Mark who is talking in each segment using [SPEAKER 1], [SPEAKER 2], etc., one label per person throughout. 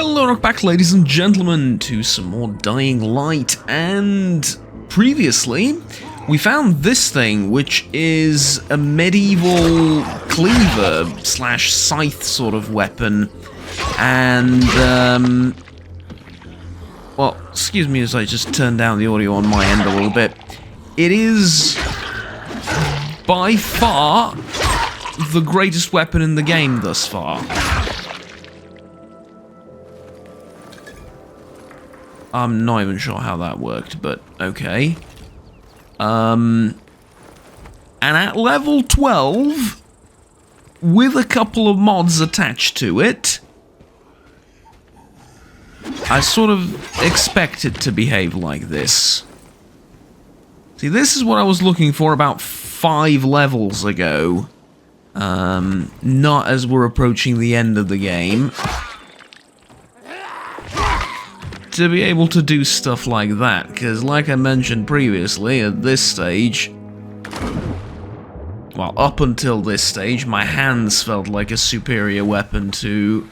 [SPEAKER 1] Hello, welcome back, ladies and gentlemen, to some more Dying Light, and previously we found this thing, which is a medieval cleaver slash scythe sort of weapon, and well, excuse me as I just turn down the audio on my end a little bit. It is by far the greatest weapon in the game thus far. I'm not even sure how that worked, but okay. And at level 12, with a couple of mods attached to it, I sort of expect it to behave like this. See, this is what I was looking for about 5 levels ago. Not as we're approaching the end of the game. To be able to do stuff like that, because like I mentioned previously, at this stage, well, up until this stage, my hands felt like a superior weapon to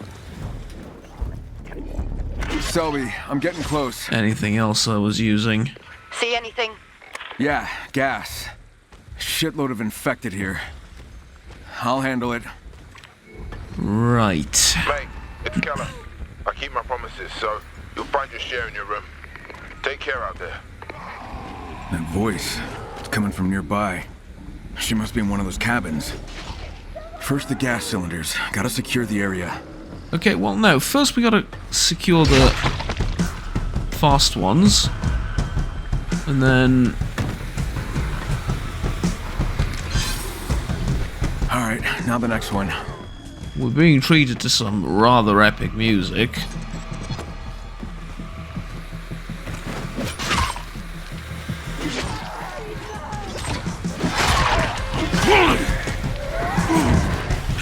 [SPEAKER 2] Selby, I'm getting close.
[SPEAKER 1] anything else I was using.
[SPEAKER 3] See anything?
[SPEAKER 2] Yeah, gas. Shitload of infected here. I'll handle it.
[SPEAKER 1] Right.
[SPEAKER 4] Mate, it's Keller. I keep my promises, so you'll find your share in your room. Take care out there.
[SPEAKER 2] That voice, it's coming from nearby. She must be in one of those cabins. First the gas cylinders. Gotta secure the area.
[SPEAKER 1] Okay, well no, first we gotta secure the fast ones. And then...
[SPEAKER 2] Alright, now the next one.
[SPEAKER 1] we're being treated to some rather epic music.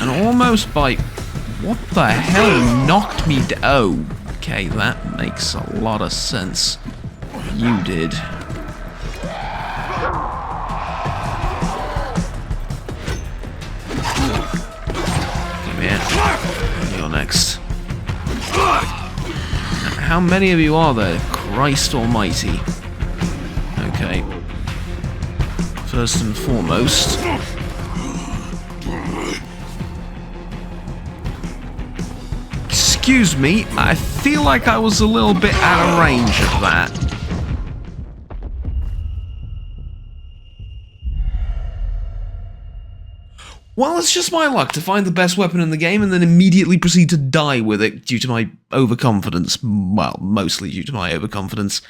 [SPEAKER 1] And almost by... what the hell knocked me down? Oh, okay, that makes a lot of sense. You did. Come here. You're next. How many of you are there? Christ almighty. Okay. First and foremost... excuse me, I feel like I was a little bit out of range of that. Well, it's just my luck to find the best weapon in the game and then immediately proceed to die with it due to my overconfidence. Well, mostly due to my overconfidence.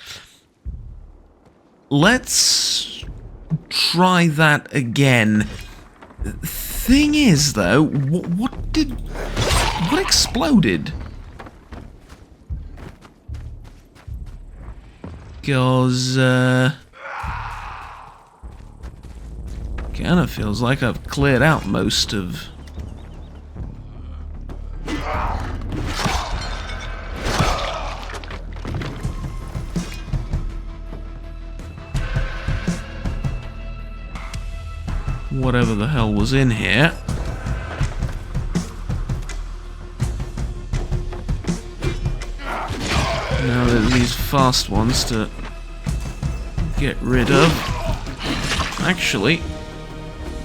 [SPEAKER 1] Let's try that again. Thing is, though, what exploded? Because, kinda feels like I've cleared out most of... whatever the hell was in here. Now there's these fast ones to get rid of. Actually,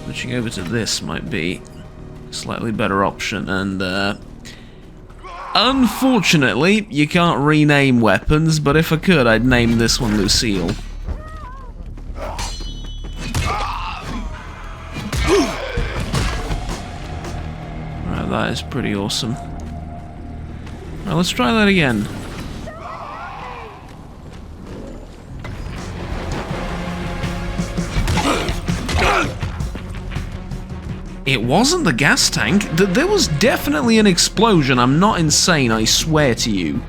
[SPEAKER 1] switching over to this might be a slightly better option, and unfortunately, you can't rename weapons, but if I could, I'd name this one Lucille. Right, that is pretty awesome. Right, let's try that again. It wasn't the gas tank. There was definitely an explosion. I'm not insane, I swear to you.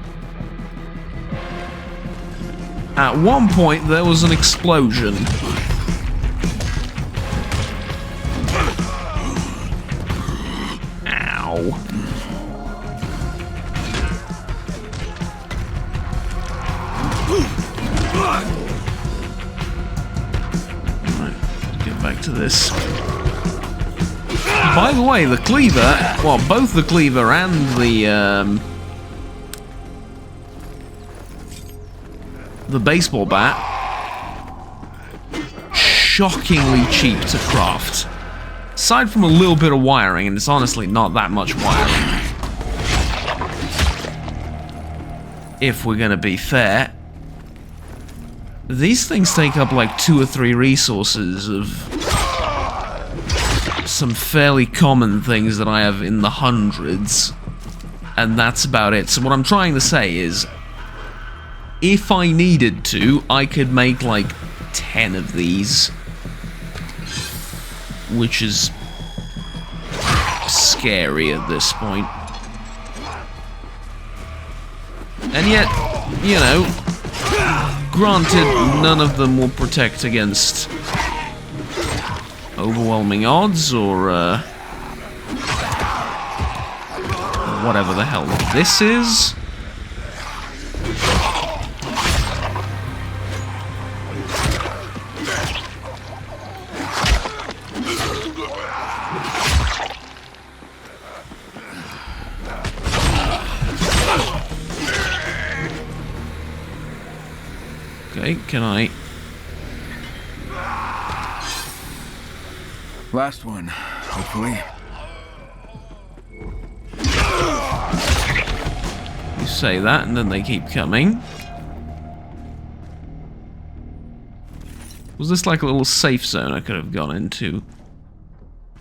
[SPEAKER 1] At one point, there was an explosion. Ow. Alright, get back to this. By the way, the cleaver, well, both the cleaver and the the baseball bat, shockingly cheap to craft. Aside from a little bit of wiring, and it's honestly not that much wiring. If we're gonna be fair. These things take up like 2 or 3 resources of some fairly common things that I have in the hundreds. And that's about it. So what I'm trying to say is, if I needed to, I could make like 10 of these. Which is scary at this point. And yet, you know, granted, none of them will protect against overwhelming odds or whatever the hell this is. Okay, can I?
[SPEAKER 2] Last one, hopefully.
[SPEAKER 1] You say that, and then they keep coming. Was this like a little safe zone I could have gone into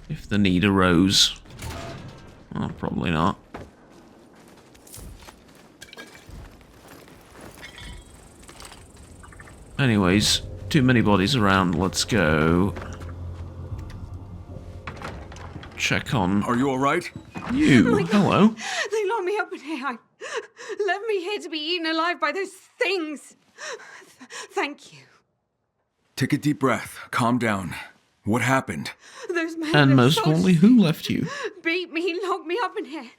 [SPEAKER 1] if the need arose? Oh, probably not. Anyways, too many bodies around. Let's go check on.
[SPEAKER 2] Are you all right?
[SPEAKER 1] You. Hello.
[SPEAKER 3] They locked me up in here. Left me here to be eaten alive by those things. Thank you.
[SPEAKER 2] Take a deep breath. Calm down. What happened?
[SPEAKER 3] Those men
[SPEAKER 1] And
[SPEAKER 3] are
[SPEAKER 1] most
[SPEAKER 3] so
[SPEAKER 1] importantly, who left you?
[SPEAKER 3] beat me, locked me up in here.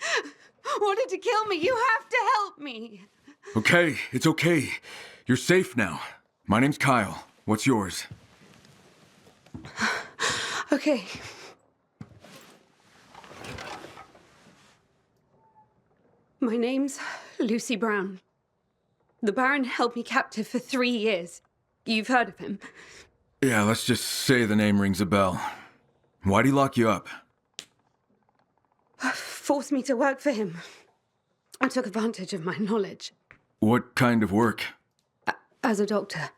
[SPEAKER 3] Wanted to kill me. You have to help me.
[SPEAKER 2] Okay, it's okay. You're safe now. My name's Kyle. What's yours?
[SPEAKER 3] Okay. My name's Lucy Brown. The Baron held me captive for 3 years. You've heard of him.
[SPEAKER 2] Yeah, let's just say the name rings a bell. Why'd he lock you up?
[SPEAKER 3] Forced me to work for him. I took advantage of my knowledge.
[SPEAKER 2] What kind of work?
[SPEAKER 3] As a doctor.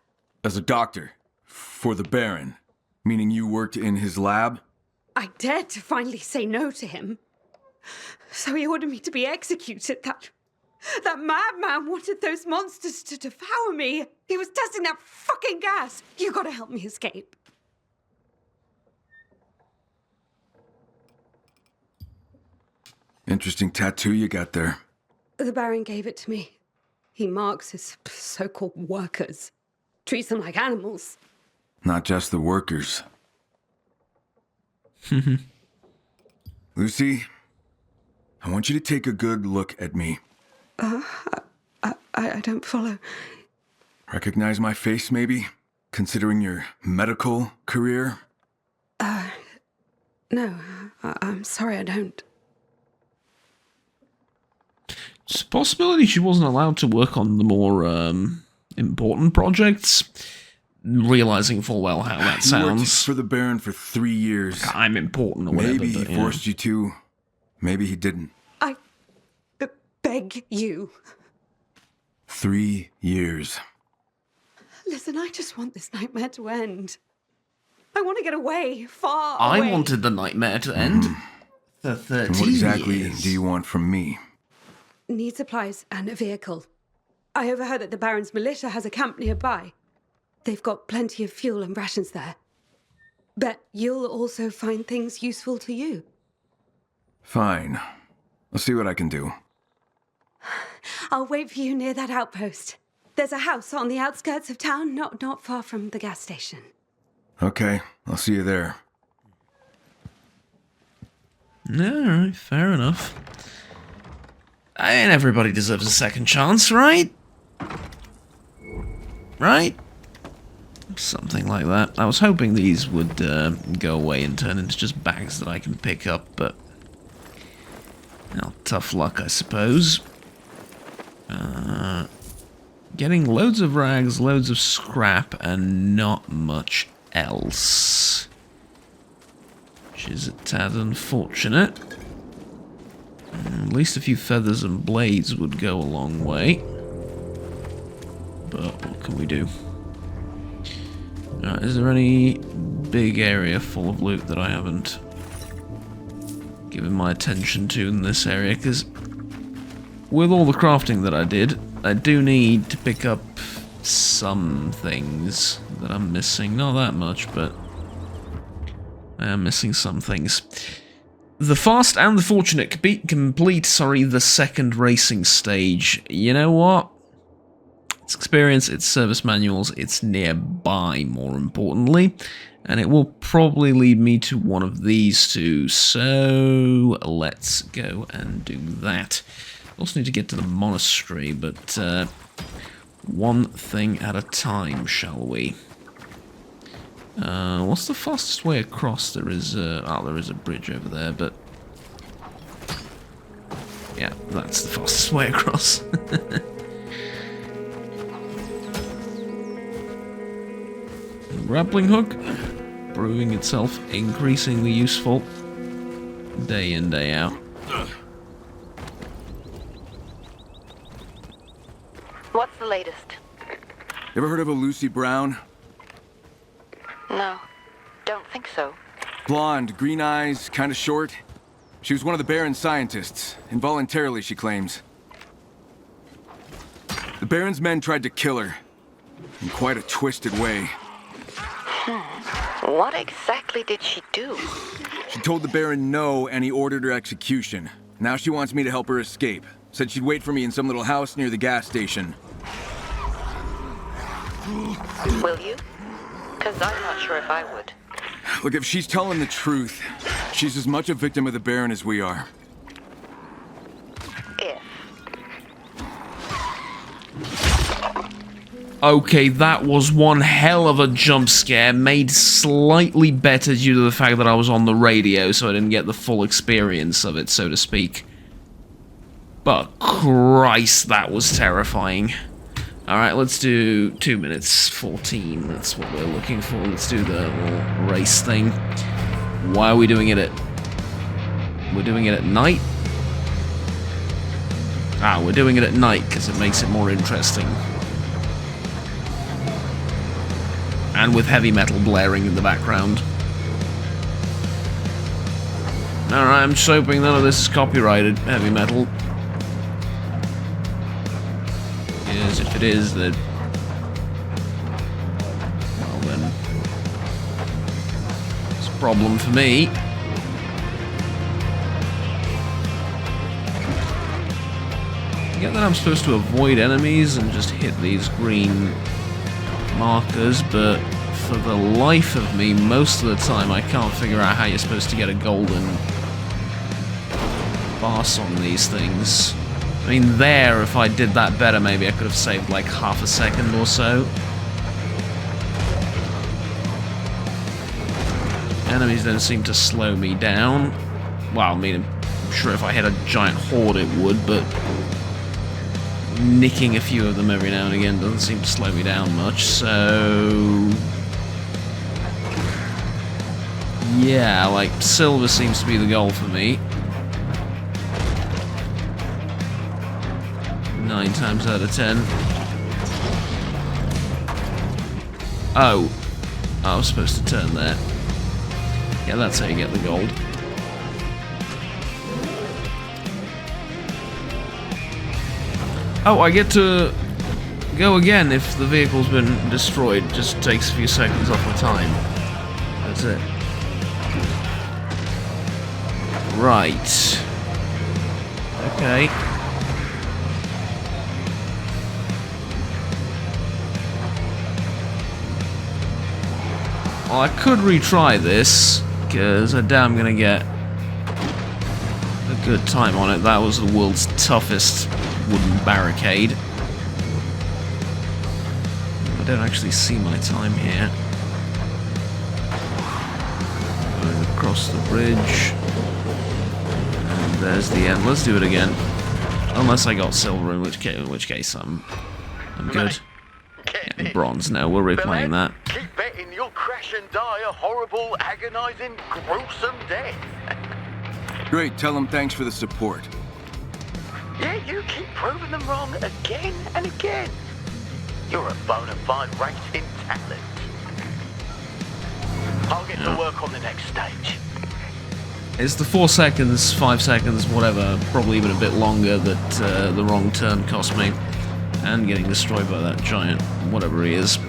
[SPEAKER 2] As a doctor. For the Baron. Meaning you worked in his lab?
[SPEAKER 3] I dared to finally say no to him. So he ordered me to be executed. That madman wanted those monsters to devour me. He was testing that fucking gas. You gotta help me escape.
[SPEAKER 2] Interesting tattoo you got there.
[SPEAKER 3] The Baron gave it to me. He marks his so-called workers. Treats them like animals.
[SPEAKER 2] Not just the workers. Lucy, I want you to take a good look at me.
[SPEAKER 3] I don't follow.
[SPEAKER 2] Recognize my face, maybe? Considering your medical career?
[SPEAKER 3] No, I'm sorry, I don't.
[SPEAKER 1] It's a possibility she wasn't allowed to work on the more important projects. Realizing full well how that
[SPEAKER 2] You worked
[SPEAKER 1] sounds.
[SPEAKER 2] for the Baron for 3 years.
[SPEAKER 1] I'm important or whatever.
[SPEAKER 2] Maybe he
[SPEAKER 1] but, yeah.
[SPEAKER 2] forced you to. Maybe he didn't.
[SPEAKER 3] I beg you.
[SPEAKER 2] 3 years.
[SPEAKER 3] Listen, I just want this nightmare to end. I want to get away, far
[SPEAKER 1] I
[SPEAKER 3] away.
[SPEAKER 1] wanted the nightmare to end for 13
[SPEAKER 2] And what exactly
[SPEAKER 1] years.
[SPEAKER 2] do you want from me?
[SPEAKER 3] Need supplies and a vehicle. I overheard that the Baron's militia has a camp nearby. They've got plenty of fuel and rations there. Bet you'll also find things useful to you.
[SPEAKER 2] Fine. I'll see what I can do.
[SPEAKER 3] I'll wait for you near that outpost. There's a house on the outskirts of town, not far from the gas station.
[SPEAKER 2] Okay, I'll see you there.
[SPEAKER 1] Alright, fair enough. I mean, everybody deserves a second chance, right? Right? Something like that. I was hoping these would go away and turn into just bags that I can pick up, but... well, tough luck, I suppose. Getting loads of rags, loads of scrap, and not much else. Which is a tad unfortunate. At least a few feathers and blades would go a long way. But what can we do? Is there any big area full of loot that I haven't given my attention to in this area? Because with all the crafting that I did, I do need to pick up some things that I'm missing. Not that much, but I am missing some things. The Fast and the Fortunate complete the second racing stage. You know what? It's experience, it's service manuals, it's nearby, more importantly. And it will probably lead me to one of these two. So let's go and do that. Also need to get to the monastery, but one thing at a time, shall we? What's the fastest way across? There is a bridge over there, but yeah, that's the fastest way across. Grappling hook, proving itself increasingly useful day in, day out.
[SPEAKER 5] What's the latest?
[SPEAKER 2] Ever heard of a Lucy Brown?
[SPEAKER 5] No, don't think so.
[SPEAKER 2] Blonde, green eyes, kinda short. She was one of the Baron's scientists. Involuntarily, she claims. The Baron's men tried to kill her. In quite a twisted way.
[SPEAKER 5] What exactly did she do?
[SPEAKER 2] She told the Baron no, and he ordered her execution. Now she wants me to help her escape. Said she'd wait for me in some little house near the gas station.
[SPEAKER 5] Will you? Because I'm not sure if I would.
[SPEAKER 2] Look, if she's telling the truth, she's as much a victim of the Baron as we are.
[SPEAKER 5] If.
[SPEAKER 1] Okay, that was one hell of a jump scare, made slightly better due to the fact that I was on the radio, so I didn't get the full experience of it, so to speak. But Christ, that was terrifying. Alright, let's do 2 minutes 14, that's what we're looking for. Let's do the little race thing. Why are we doing it at... We're doing it at night? We're doing it at night because it makes it more interesting. And with heavy metal blaring in the background. Alright, I'm just hoping none of this is copyrighted, heavy metal. Because if it is, then... well then... it's a problem for me. I get that I'm supposed to avoid enemies and just hit these green markers, but for the life of me, most of the time I can't figure out how you're supposed to get a golden pass on these things. I mean, there, if I did that better, maybe I could have saved like half a second or so. Enemies don't seem to slow me down. Well, I mean, I'm sure if I hit a giant horde it would, but nicking a few of them every now and again doesn't seem to slow me down much, so... yeah, like, silver seems to be the goal for me. 9 times out of 10. Oh. I was supposed to turn there. Yeah, that's how you get the gold. Oh, I get to go again if the vehicle's been destroyed. Just takes a few seconds off my time. That's it. Right. Okay. Well, I could retry this, because I doubt I'm going to get a good time on it. That was the world's toughest wooden barricade. I don't actually see my time here. Going across the bridge. And there's the end. Let's do it again. Unless I got silver, in which case I'm I'm good.
[SPEAKER 6] Get
[SPEAKER 1] Yeah,
[SPEAKER 6] this.
[SPEAKER 1] bronze. No, we're replaying that.
[SPEAKER 6] Keep betting you'll crash and die a horrible, agonizing, gruesome death.
[SPEAKER 2] Great, tell them thanks for the support.
[SPEAKER 6] Yeah, you keep proving them wrong again and again. You're a bona fide racing talent. I'll get to work on the next stage.
[SPEAKER 1] It's the 4 seconds, 5 seconds, whatever, probably even a bit longer that the wrong turn cost me. And getting destroyed by that giant, whatever he is.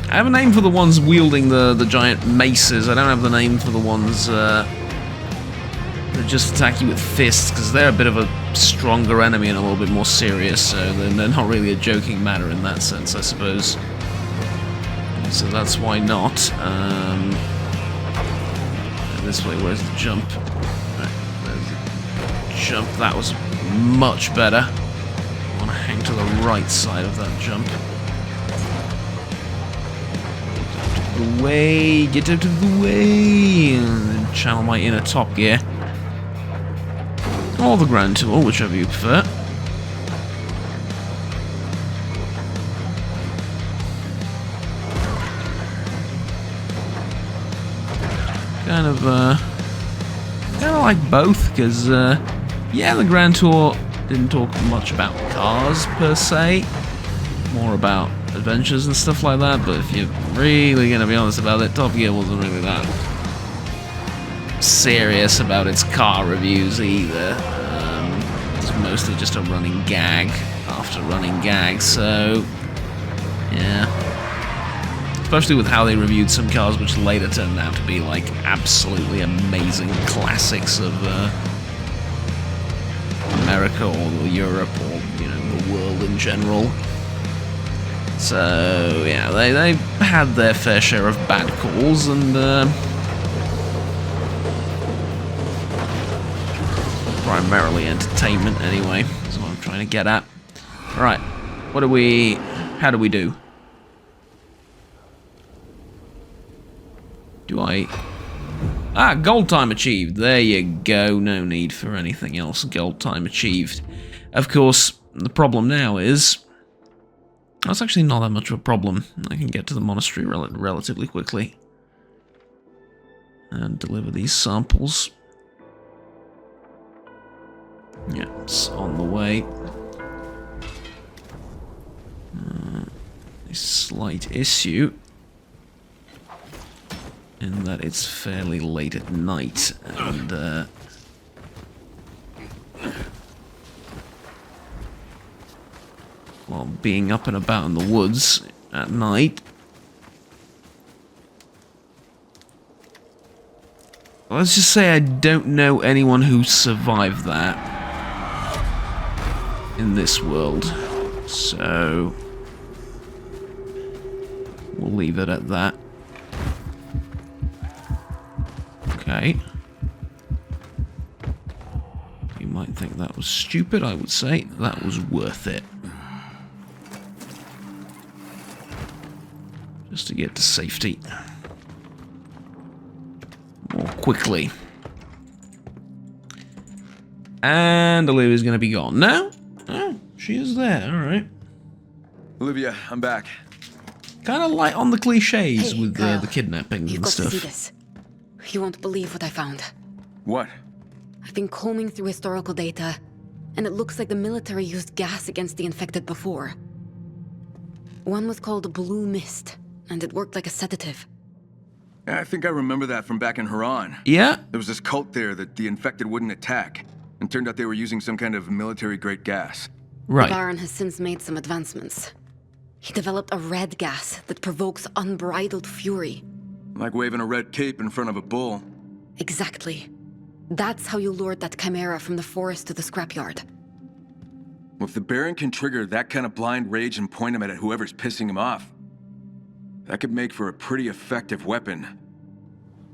[SPEAKER 1] I have a name for the ones wielding the giant maces. I don't have the name for the ones that just attack you with fists, because they're a bit of a stronger enemy and a little bit more serious, so they're not really a joking matter in that sense, I suppose. So that's why not. This way, where's the jump? Right, there's the jump. That was much better. I want to hang to the right side of that jump. Get out of the way, get out of the way, and channel my inner top gear. Or the Grand Tour, whichever you prefer. Kind of like both, because, yeah, the Grand Tour didn't talk much about cars, per se. More about adventures and stuff like that, but if you're really going to be honest about it, Top Gear wasn't really that serious about its car reviews either. It was mostly just a running gag after running gag, so, yeah. Especially with how they reviewed some cars which later turned out to be like absolutely amazing classics of America or Europe or, you know, the world in general. So yeah, they had their fair share of bad calls, and primarily entertainment anyway, that's what I'm trying to get at. Alright, how do we do? Gold time achieved. There you go. No need for anything else. Gold time achieved. Of course, the problem now is... That's actually not that much of a problem. I can get to the monastery relatively quickly. And deliver these samples. Yeah, it's on the way. A slight issue in that it's fairly late at night, and well, being up and about in the woods at night, let's just say I don't know anyone who survived that in this world, so we'll leave it at that. Okay. You might think that was stupid. I would say that was worth it. Just to get to safety more quickly. And Olivia's going to be gone. No? Oh, she is there. All right.
[SPEAKER 2] Olivia, I'm back.
[SPEAKER 1] Kind of light on the cliches
[SPEAKER 3] Hey,
[SPEAKER 1] with
[SPEAKER 3] Kyle,
[SPEAKER 1] the kidnappings
[SPEAKER 3] You've
[SPEAKER 1] and
[SPEAKER 3] got
[SPEAKER 1] stuff.
[SPEAKER 3] to see this. You won't believe what I found.
[SPEAKER 2] What?
[SPEAKER 3] I've been combing through historical data, and it looks like the military used gas against the infected before. One was called Blue Mist, and it worked like a sedative.
[SPEAKER 2] Yeah, I think I remember that from back in Haran.
[SPEAKER 1] Yeah.
[SPEAKER 2] There was this cult there that the infected wouldn't attack, and turned out they were using some kind of military-grade gas.
[SPEAKER 1] Right.
[SPEAKER 3] The Baron has since made some advancements. He developed a red gas that provokes unbridled fury.
[SPEAKER 2] Like waving a red cape in front of a bull.
[SPEAKER 3] Exactly. That's how you lured that chimera from the forest to the scrapyard.
[SPEAKER 2] Well, if the Baron can trigger that kind of blind rage and point him at whoever's pissing him off, that could make for a pretty effective weapon.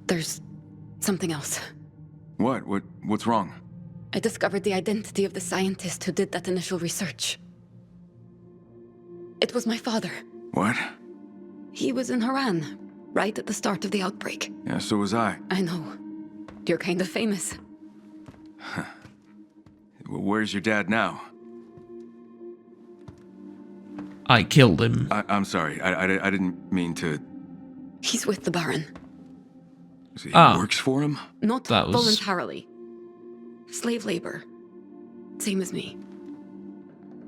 [SPEAKER 3] There's something else.
[SPEAKER 2] What? What's wrong?
[SPEAKER 3] I discovered the identity of the scientist who did that initial research. It was my father.
[SPEAKER 2] What?
[SPEAKER 3] He was in Haran, right at the start of the outbreak.
[SPEAKER 2] Yeah, so was I.
[SPEAKER 3] I know. You're kind of famous.
[SPEAKER 2] Well, where's your dad now?
[SPEAKER 1] I killed him.
[SPEAKER 2] I'm sorry. I didn't mean to...
[SPEAKER 3] He's with the Baron.
[SPEAKER 2] He
[SPEAKER 1] Ah.
[SPEAKER 2] works for him?
[SPEAKER 3] Not
[SPEAKER 1] That was-
[SPEAKER 3] voluntarily. Slave labor. Same as me.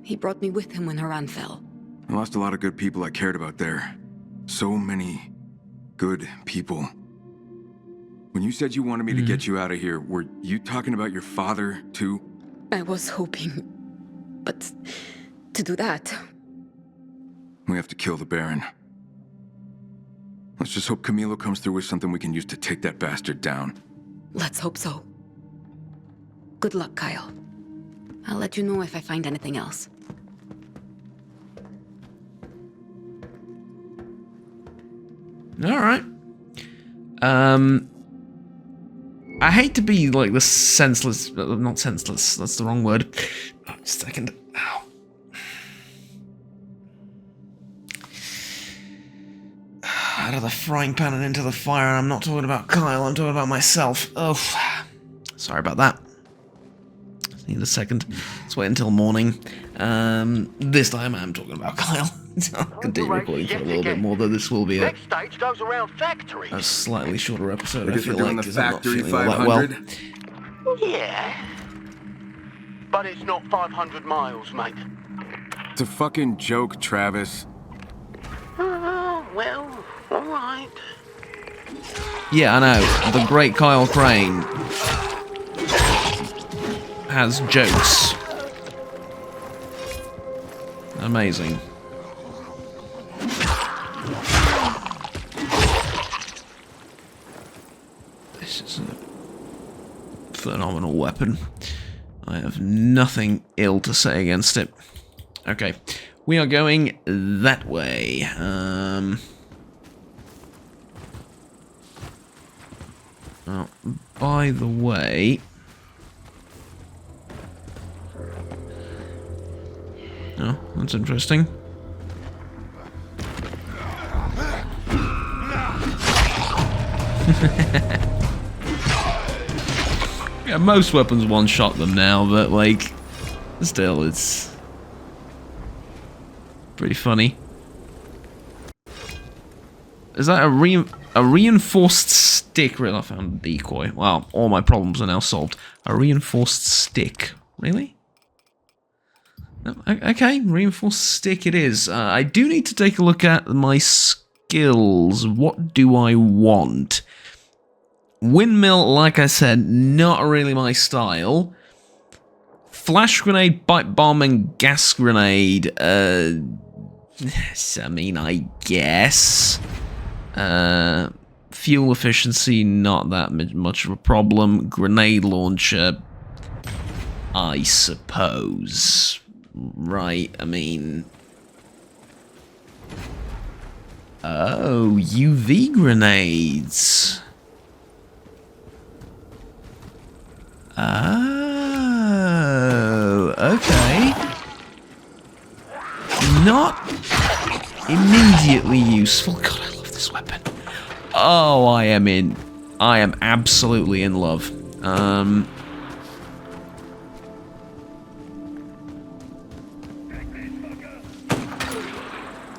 [SPEAKER 3] He brought me with him when Haran fell.
[SPEAKER 2] I lost a lot of good people I cared about there. So many good people. When you said you wanted me to get you out of here, were you talking about your father, too?
[SPEAKER 3] I was hoping. But to do that,
[SPEAKER 2] We have to kill the Baron. Let's just hope Camilo comes through with something we can use to take that bastard down.
[SPEAKER 3] let's hope so. Good luck, Kyle. I'll let you know if I find anything else.
[SPEAKER 1] Alright. I hate to be like the senseless, not senseless, that's the wrong word. Oh, just a second. Ow. Out of the frying pan and into the fire, and I'm not talking about Kyle, I'm talking about myself. Oh, sorry about that. Just need a second. Let's wait until morning. This time I'm talking about Kyle. I'll continue recording for a little bit more, though this will be a
[SPEAKER 6] Next stage goes around factories.
[SPEAKER 1] slightly shorter episode, I
[SPEAKER 2] Because
[SPEAKER 1] feel
[SPEAKER 2] we're doing
[SPEAKER 1] like,
[SPEAKER 2] the
[SPEAKER 1] 'cause I'm not
[SPEAKER 2] Factory
[SPEAKER 1] feeling all that well.
[SPEAKER 2] 500?
[SPEAKER 6] Yeah. But it's not 500 miles, mate.
[SPEAKER 2] It's a fucking joke, Travis.
[SPEAKER 6] Well, alright.
[SPEAKER 1] Yeah, I know. The great Kyle Crane has jokes. Amazing. This is a phenomenal weapon. I have nothing ill to say against it. Okay, we are going that way. Oh, by the way... Oh, that's interesting. Yeah, most weapons one-shot them now, but, like, still, it's pretty funny. Is that a reinforced stick? Really, I found a decoy. Wow, all my problems are now solved. A reinforced stick. Really? Okay, reinforced stick it is. I do need to take a look at my skills. What do I want? Windmill, like I said, not really my style. Flash grenade, pipe bomb, and gas grenade. I mean, I guess. Fuel efficiency, not that much of a problem. Grenade launcher, I suppose. Right, I mean... Oh, UV grenades. Oh, okay. Not immediately useful. God, I love this weapon. Oh, I am absolutely in love.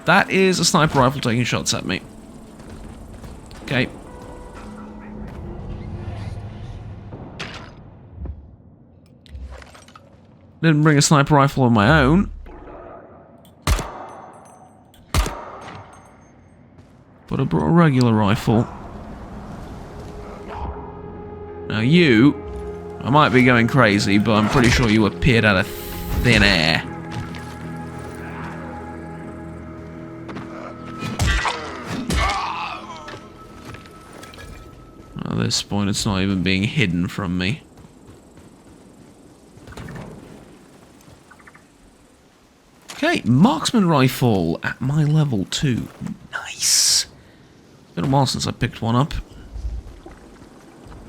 [SPEAKER 1] That is a sniper rifle taking shots at me. Okay. Didn't bring a sniper rifle of my own. But I brought a regular rifle. Now you... I might be going crazy, but I'm pretty sure you appeared out of thin air. At this point, it's not even being hidden from me. Okay, marksman rifle at my level 2. Nice. It's been a while since I picked one up.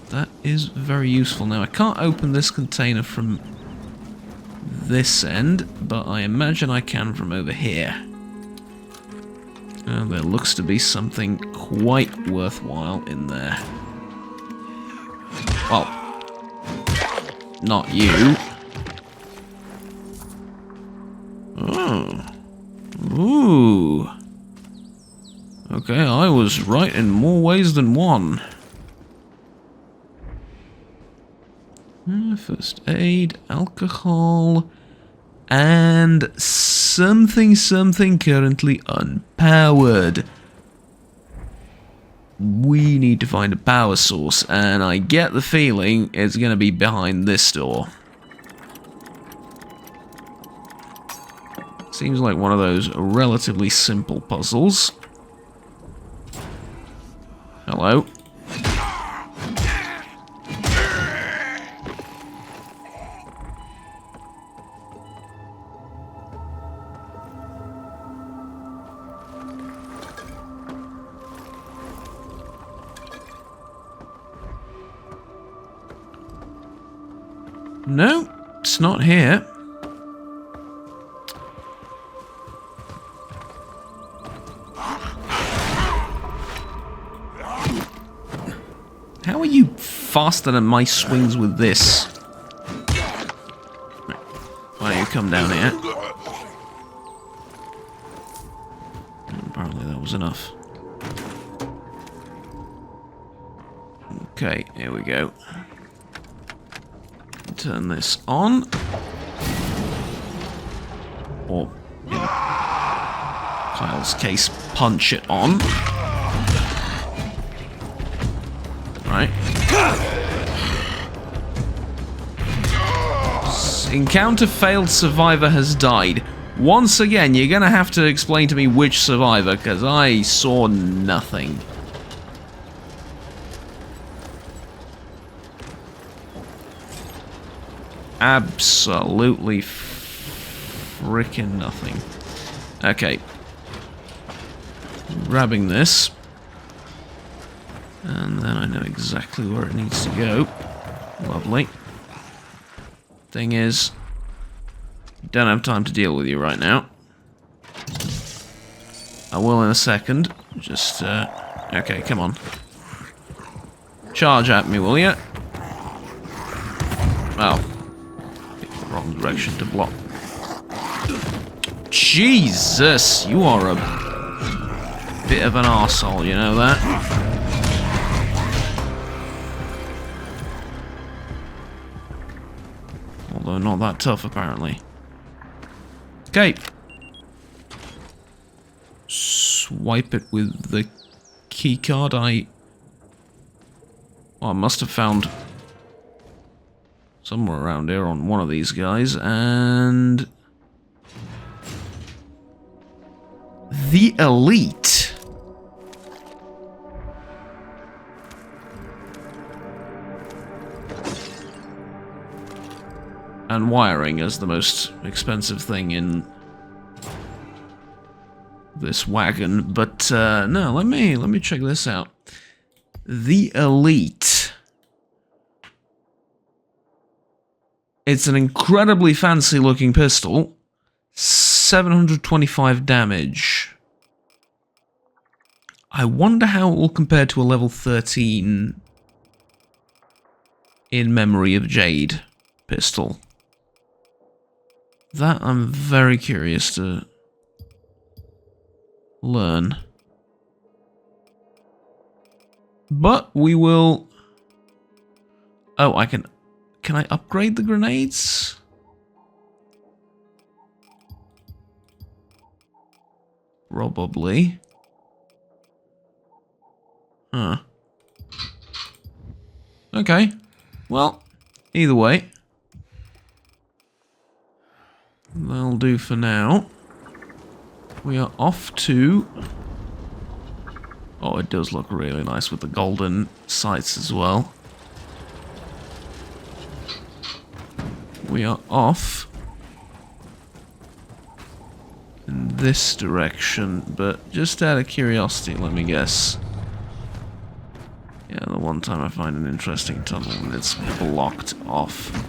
[SPEAKER 1] That is very useful. Now, I can't open this container from this end, but I imagine I can from over here. And there looks to be something quite worthwhile in there. Well, not you. Oh. was right in more ways than one. First aid, alcohol, and something currently unpowered. We need to find a power source, and I get the feeling it's going to be behind this door. Seems like one of those relatively simple puzzles. Hello? No, it's not here. How are you faster than my swings with this? Why don't you come down here? Apparently that was enough. Okay, here we go. Turn this on. Or, in Kyle's case, punch it on. Right. Encounter failed, survivor has died. Once again, you're gonna have to explain to me which survivor, because I saw nothing. Absolutely freaking nothing. Okay. Grabbing this. And then I know exactly where it needs to go. Lovely. Thing is, don't have time to deal with you right now. I will in a second. Just, okay, come on. Charge at me, will ya? Oh. Picked the wrong direction to block. Jesus! You are a bit of an arsehole, you know that? Although not that tough, apparently. Okay. Swipe it with the keycard. I must have found somewhere around here on one of these guys, and the Elite. And wiring is the most expensive thing in this wagon, but no, let me check this out. The Elite. It's an incredibly fancy looking pistol. 725 damage. I wonder how it will compare to a level 13 in Memory of Jade pistol. That I'm very curious to learn. But we will... Oh, I can I upgrade the grenades? Probably. Huh. Okay. Well, either way. That'll do for now. We are off to... Oh, it does look really nice with the golden sights as well. We are off in this direction, but just out of curiosity, let me guess. Yeah, the one time I find an interesting tunnel and it's blocked off.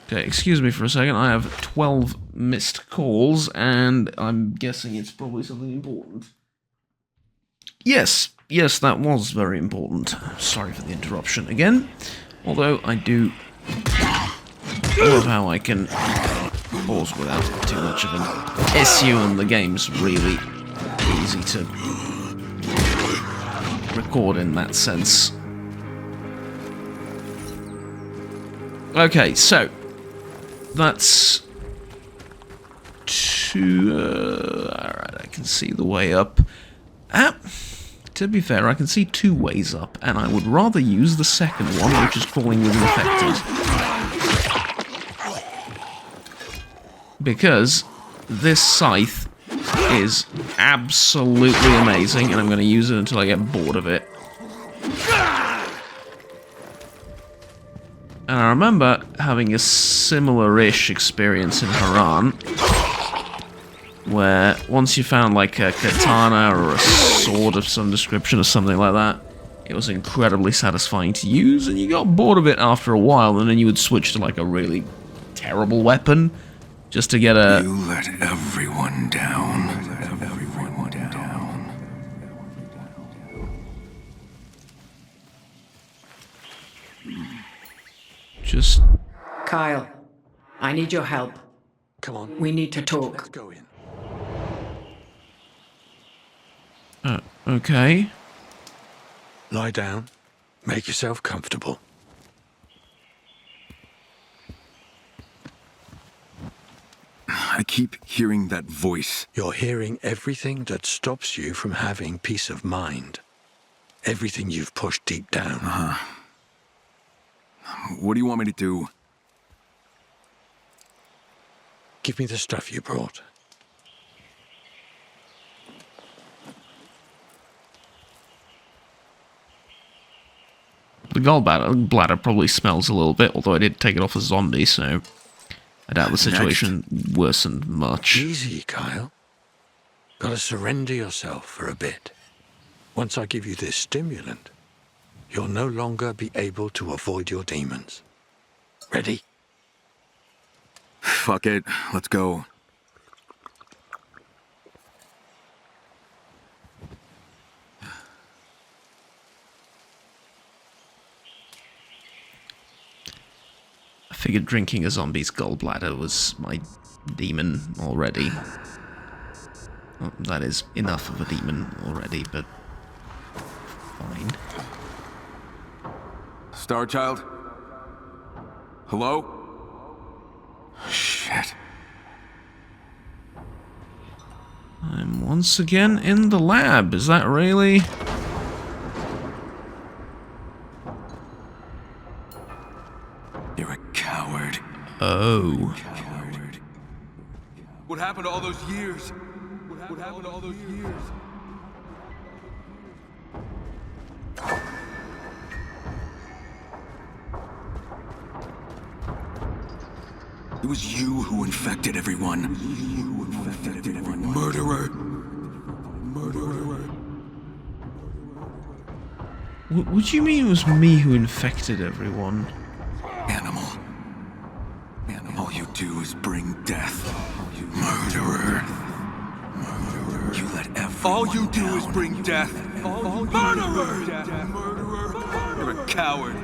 [SPEAKER 1] Okay, excuse me for a second. I have 12 missed calls, and I'm guessing it's probably something important. Yes, that was very important. Sorry for the interruption again. Although I do love how I can pause without too much of an issue, and the game's really easy to record in that sense. Okay, so that's two. Alright, I can see the way up. To be fair, I can see two ways up, and I would rather use the second one, which is crawling with infected. Because this scythe is absolutely amazing, and I'm going to use it until I get bored of it. And I remember having a similar-ish experience in Haran, where once you found like a katana or a sword of some description or something like that, it was incredibly satisfying to use, and you got bored of it after a while, and then you would switch to like a really terrible weapon just to get a...
[SPEAKER 2] You let everyone down. Everyone down.
[SPEAKER 1] Just...
[SPEAKER 7] Kyle, I need your help.
[SPEAKER 8] Come on.
[SPEAKER 7] We need to talk.
[SPEAKER 8] Let's go in.
[SPEAKER 1] Okay.
[SPEAKER 8] Lie down. Make yourself comfortable.
[SPEAKER 2] I keep hearing that voice.
[SPEAKER 8] You're hearing everything that stops you from having peace of mind. Everything you've pushed deep down.
[SPEAKER 2] What do you want me to do?
[SPEAKER 8] Give me the stuff you brought.
[SPEAKER 1] The gallbladder probably smells a little bit, although I did take it off a zombie, so I doubt the situation worsened much.
[SPEAKER 8] Easy, Kyle. Gotta surrender yourself for a bit. Once I give you this stimulant, you'll no longer be able to avoid your demons. Ready?
[SPEAKER 2] Fuck it. Let's go.
[SPEAKER 1] I figured drinking a zombie's gallbladder was my demon already. Well, that is enough of a demon already, but fine.
[SPEAKER 2] Starchild? Hello? Shit.
[SPEAKER 1] I'm once again in the lab. Is that really?
[SPEAKER 2] You're a coward.
[SPEAKER 1] Oh.
[SPEAKER 2] Coward. What happened to all those years? What happened to all those years? It was you who infected everyone. You who infected everyone. Murderer. Murderer.
[SPEAKER 1] What do you mean it was me who infected everyone?
[SPEAKER 2] Animal. All you do is bring death. Murderer. Murderer. You let everyone All you do is bring death. Murderer. You're a coward.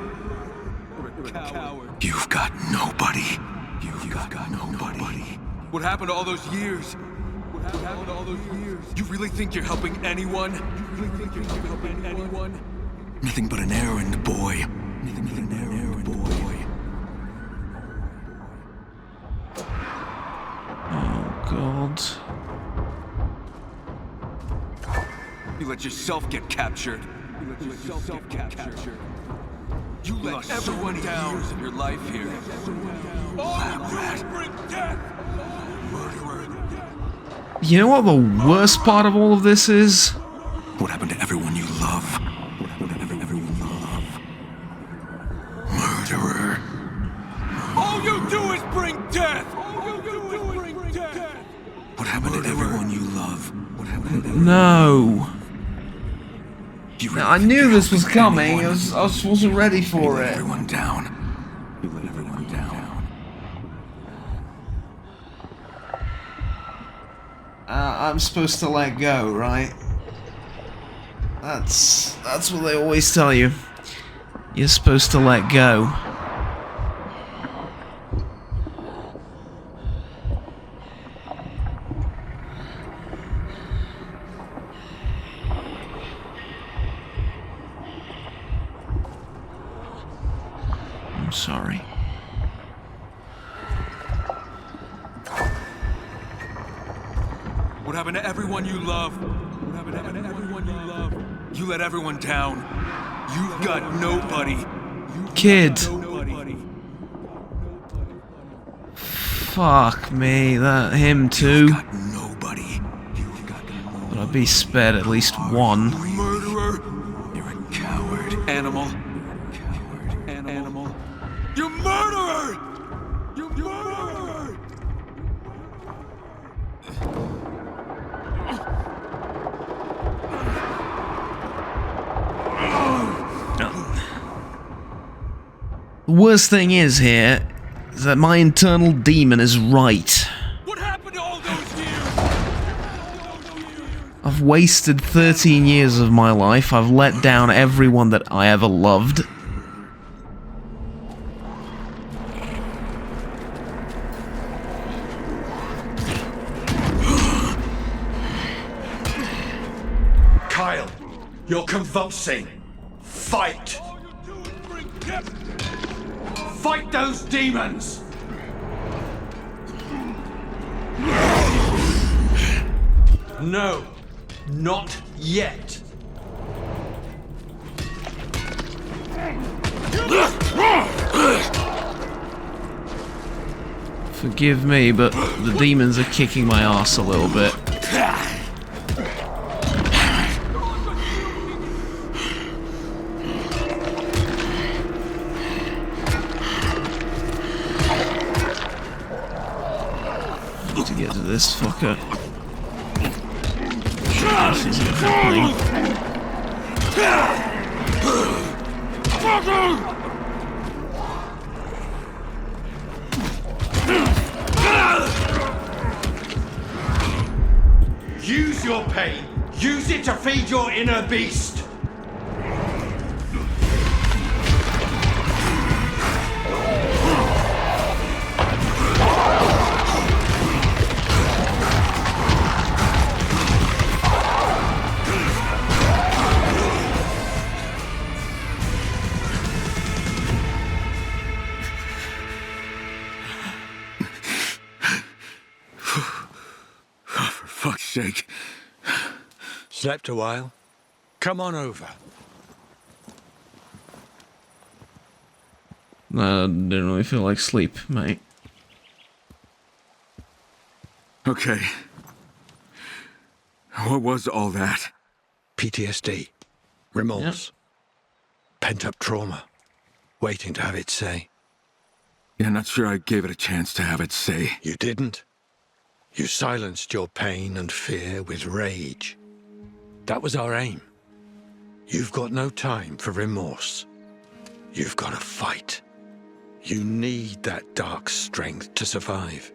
[SPEAKER 2] You're a coward. You've got nobody. You've got nobody. What happened to all those years? What happened to all those years? You really think you're helping anyone? You really think you're helping anyone? Nothing but an errand boy. Nothing but an errand boy.
[SPEAKER 1] Oh, God.
[SPEAKER 2] You let yourself get captured. You let yourself get captured. You let everyone down. Years of your life here. Lab rat. Murderer.
[SPEAKER 1] You know what the worst part of all of this is?
[SPEAKER 2] What happened to everyone you love? What happened to everyone you love? Murderer. All you do is bring death. All you do is bring death. What happened to everyone you love? What happened to
[SPEAKER 1] No.
[SPEAKER 2] You
[SPEAKER 1] Now, I knew this was coming. I wasn't ready for
[SPEAKER 2] let
[SPEAKER 1] it.
[SPEAKER 2] everyone down. You let everyone down.
[SPEAKER 1] I'm supposed to let go, right? That's what they always tell you. You're supposed to let go. I'm sorry.
[SPEAKER 2] What happened to everyone you love? What happened to everyone you love? You let everyone down. You've got nobody.
[SPEAKER 1] Kid.
[SPEAKER 2] Nobody.
[SPEAKER 1] Fuck me, that him too.
[SPEAKER 2] Got nobody. You've got nobody.
[SPEAKER 1] But I'd be spared at least one.
[SPEAKER 2] Murderer. You're a coward. Animal. Coward. Animal. You murderer! You murderer!
[SPEAKER 1] The worst thing is here is that my internal demon is right.
[SPEAKER 2] What happened to all those years?
[SPEAKER 1] I've wasted 13 years of my life. I've let down everyone that I ever loved.
[SPEAKER 8] Kyle, you're convulsing. Fight! Fight those demons! No, not yet.
[SPEAKER 1] Forgive me, but the demons are kicking my ass a little bit. To get to this fucker. This isn't happening.
[SPEAKER 8] Use your pain. Use it to feed your inner beast.
[SPEAKER 2] For fuck's sake.
[SPEAKER 8] Slept a while? Come on over.
[SPEAKER 1] I didn't really feel like sleep, mate.
[SPEAKER 2] Okay. What was all that?
[SPEAKER 8] PTSD. Remorse. Pent-up trauma. Waiting to have its say.
[SPEAKER 2] Yeah, not sure I gave it a chance to have its say.
[SPEAKER 8] You didn't. You silenced your pain and fear with rage. That was our aim. You've got no time for remorse. You've got to fight. You need that dark strength to survive.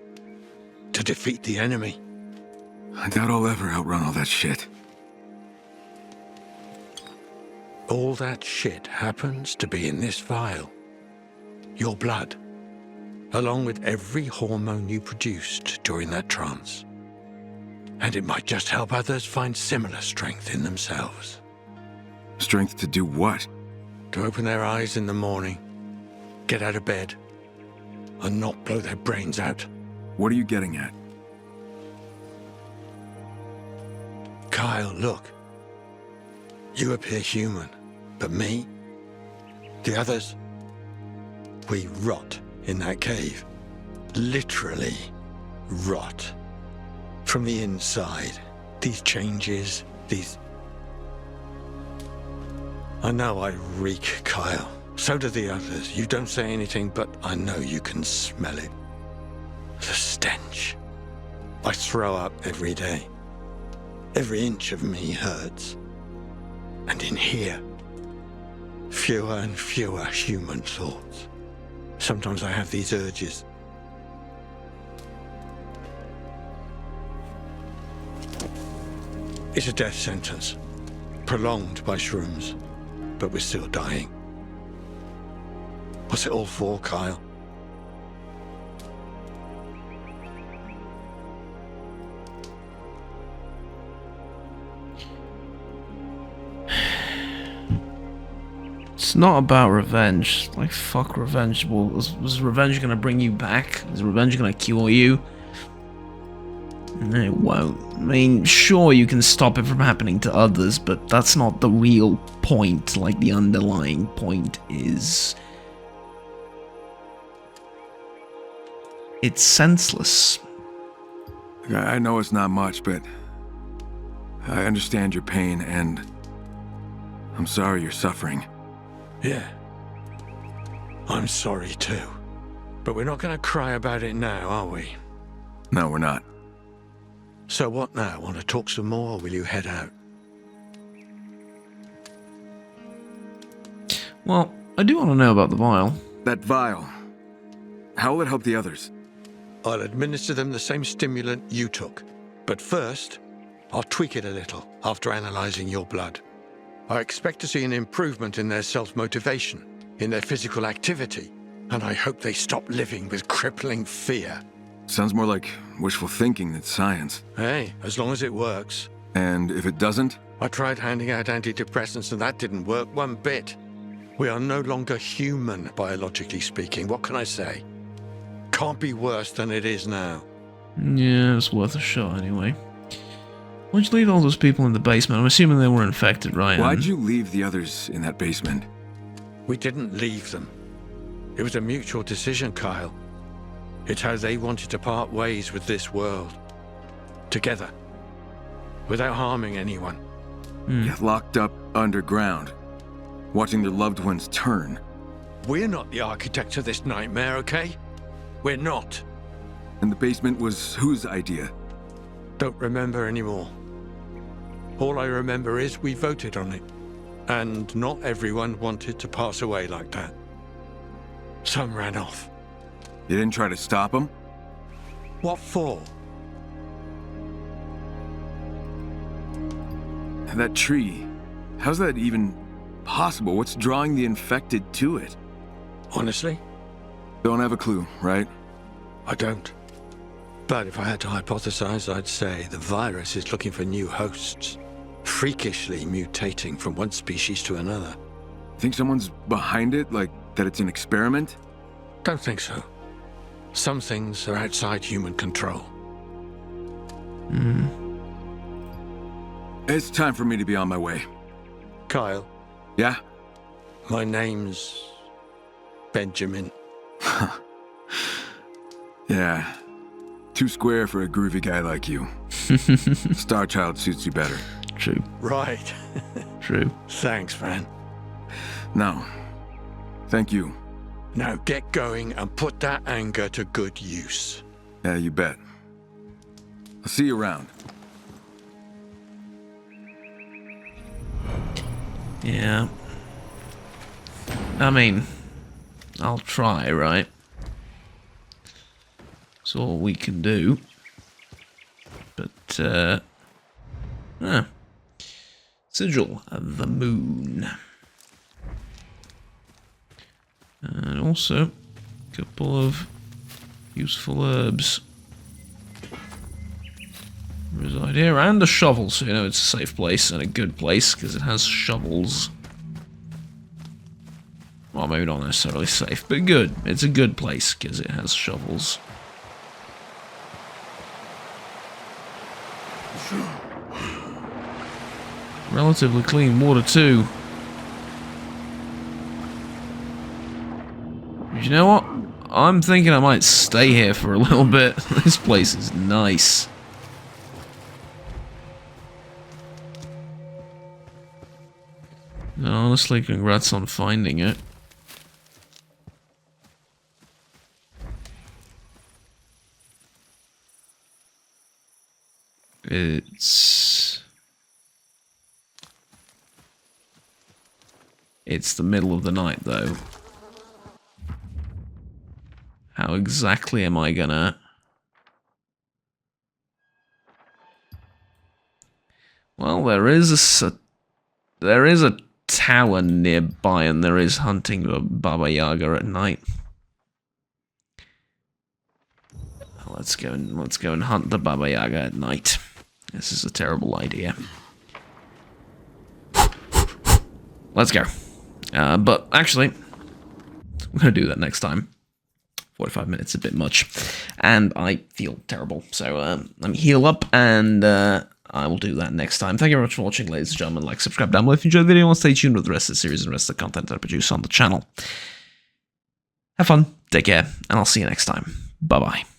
[SPEAKER 8] To defeat the enemy.
[SPEAKER 2] I doubt I'll ever outrun all that shit.
[SPEAKER 8] All that shit happens to be in this vial. Your blood. Along with every hormone you produced during that trance. And it might just help others find similar strength in themselves.
[SPEAKER 2] Strength to do what?
[SPEAKER 8] To open their eyes in the morning, get out of bed, and not blow their brains out.
[SPEAKER 2] What are you getting at?
[SPEAKER 8] Kyle, look. You appear human, but me, the others, we rot in that cave. Literally rot. From the inside, these changes, these... I know I reek, Kyle. So do the others. You don't say anything, but I know you can smell it. The stench. I throw up every day. Every inch of me hurts. And in here, fewer and fewer human thoughts. Sometimes I have these urges. It's a death sentence, prolonged by shrooms, but we're still dying. What's it all for, Kyle?
[SPEAKER 1] It's not about revenge. Like, fuck revenge. Well, was revenge gonna bring you back? Is revenge gonna cure you? No, it won't. I mean, sure, you can stop it from happening to others, but that's not the real point. Like, the underlying point is... it's senseless.
[SPEAKER 2] I know it's not much, but I understand your pain, and I'm sorry you're suffering.
[SPEAKER 8] Yeah. I'm sorry too. But we're not going to cry about it now, are we?
[SPEAKER 2] No, we're not.
[SPEAKER 8] So what now? Want to talk some more, or will you head out?
[SPEAKER 1] Well, I do want to know about the vial.
[SPEAKER 2] That vial. How will it help the others?
[SPEAKER 8] I'll administer them the same stimulant you took. But first, I'll tweak it a little after analyzing your blood. I expect to see an improvement in their self-motivation, in their physical activity, and I hope they stop living with crippling fear.
[SPEAKER 2] Sounds more like wishful thinking than science.
[SPEAKER 8] Hey, as long as it works.
[SPEAKER 2] And if it doesn't?
[SPEAKER 8] I tried handing out antidepressants and that didn't work one bit. We are no longer human, biologically speaking. What can I say? Can't be worse than it is now.
[SPEAKER 1] Yeah, it's worth a shot anyway. Why'd you leave all those people in the basement? I'm assuming they were infected, right?
[SPEAKER 2] Why'd you leave the others in that basement?
[SPEAKER 8] We didn't leave them. It was a mutual decision, Kyle. It's how they wanted to part ways with this world. Together. Without harming anyone.
[SPEAKER 2] Locked up underground. Watching their loved ones turn.
[SPEAKER 8] We're not the architects of this nightmare, okay? We're not.
[SPEAKER 2] And the basement was whose idea?
[SPEAKER 8] Don't remember anymore. All I remember is we voted on it. And not everyone wanted to pass away like that. Some ran off.
[SPEAKER 2] You didn't try to stop them?
[SPEAKER 8] What for?
[SPEAKER 2] That tree. How's that even possible? What's drawing the infected to it?
[SPEAKER 8] Honestly?
[SPEAKER 2] Don't have a clue, right?
[SPEAKER 8] I don't. But if I had to hypothesize, I'd say the virus is looking for new hosts. Freakishly mutating from one species to another.
[SPEAKER 2] Think someone's behind it? Like that it's an experiment?
[SPEAKER 8] Don't think so. Some things are outside human control.
[SPEAKER 2] It's time for me to be on my way.
[SPEAKER 8] Kyle,
[SPEAKER 2] Yeah?
[SPEAKER 8] my name's Benjamin.
[SPEAKER 2] Yeah. Too square for a groovy guy like you. Star Child suits you better.
[SPEAKER 1] True.
[SPEAKER 8] Right.
[SPEAKER 1] True.
[SPEAKER 8] Thanks, man.
[SPEAKER 2] No. Thank you.
[SPEAKER 8] Now get going and put that anger to good use.
[SPEAKER 2] Yeah, you bet. I'll see you around.
[SPEAKER 1] Yeah. I mean, I'll try, right? It's all we can do. But, Sigil of the Moon. And also, a couple of useful herbs. Reside here, and a shovel, so you know it's a safe place and a good place, because it has shovels. Well, maybe not necessarily safe, but good. It's a good place, because it has shovels. Relatively clean water, too. You know what? I'm thinking I might stay here for a little bit. This place is nice. Honestly, congrats on finding it. It's the middle of the night, though. How exactly am I gonna... Well, there is a tower nearby, and there is hunting a Baba Yaga at night. Let's go and hunt the Baba Yaga at night. This is a terrible idea. Let's go. But actually, we're going to do that next time. 45 minutes, a bit much. And I feel terrible. So let me heal up, and I will do that next time. Thank you very much for watching, ladies and gentlemen. Like, subscribe down below if you enjoyed the video, and stay tuned with the rest of the series and the rest of the content that I produce on the channel. Have fun, take care, and I'll see you next time. Bye-bye.